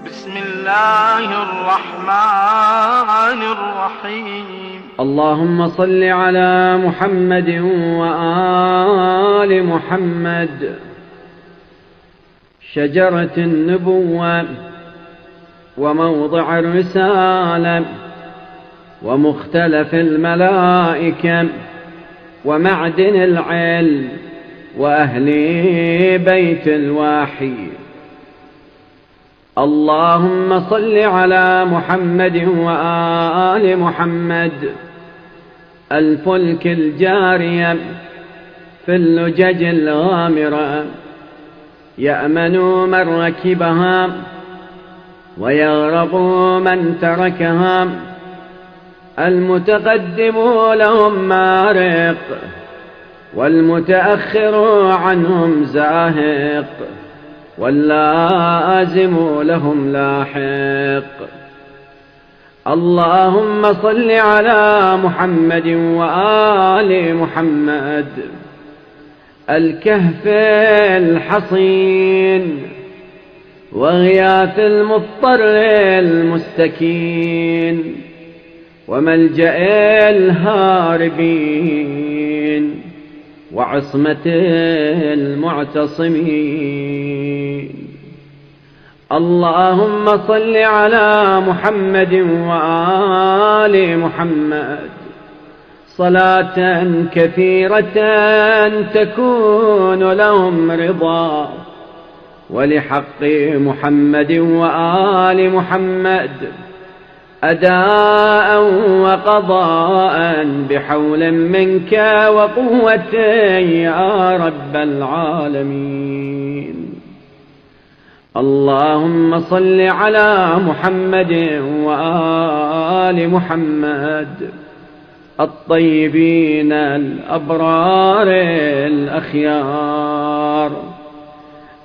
بسم الله الرحمن الرحيم. اللهم صل على محمد وآل محمد. شجرة النبوة وموضع الرسالة ومختلف الملائكة ومعدن العلم وأهل بيت الوحي. اللهم صل على محمد وآل محمد. الفلك الجارية في اللجج الغامرة يأمن من ركبها ويغرق من تركها. المتقدم لهم مارق والمتأخر عنهم زاهق واللازم لهم لاحق. اللهم صل على محمد وآل محمد. الكهف الحصين وغياث المضطر المستكين وملجأ الهاربين وعصمة المعتصمين. اللهم صل على محمد وآل محمد صلاة كثيرة تكون لهم رضا ولحق محمد وآل محمد أداء وقضاء بحول منك وقوة يا رب العالمين. اللهم صل على محمد وآل محمد الطيبين الأبرار الأخيار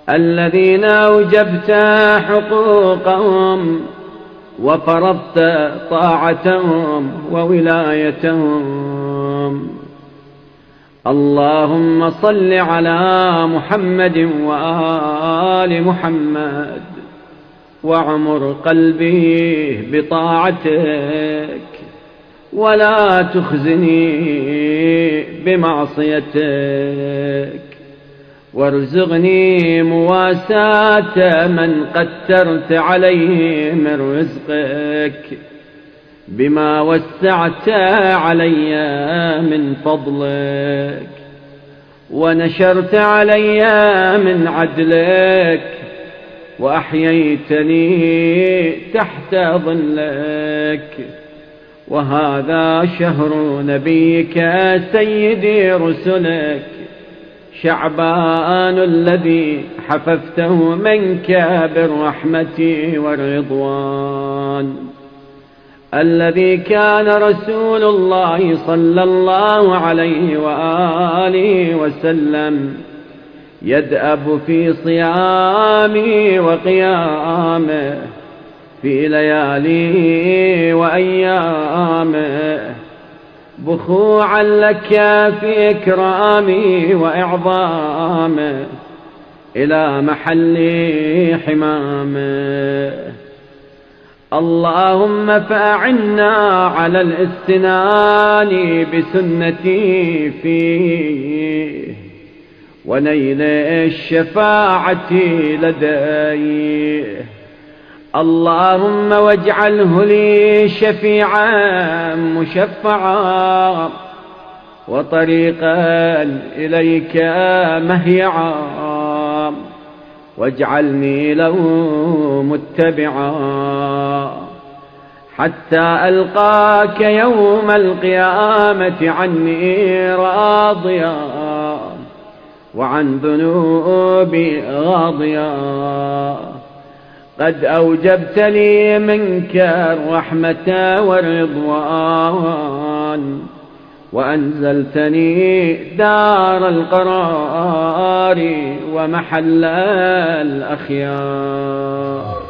الذين أوجبت حقوقهم وفرضت طاعتهم وولايتهم. اللهم صل على محمد وآل محمد وعمر قلبي بطاعتك ولا تخزني بمعصيتك وارزقني مواساة من قدرت عليه من رزقك بما وسعت علي من فضلك ونشرت علي من عدلك وأحييتني تحت ظلك. وهذا شهر نبيك سيدي رسلك شعبان الذي حففته منك بالرحمة والرضوان، الذي كان رسول الله صلى الله عليه وآله وسلم يدأب في صيامه وقيامه في لياليه وأيامه بخوعا لك في إكرامه وإعظامه إلى محل حمامه. اللهم فأعنا على الاستنان بسنتي فيه ونيل الشفاعة لديه. اللهم واجعله لي شفيعا مشفعا وطريقا إليك مهيعا واجعلني له متبعا حتى ألقاك يوم القيامة عني راضيا وعن ذنوبي غاضيا. قد أوجبت لي منك الرحمة والرضوان وأنزلتني دار القرار ومحل الأخيار.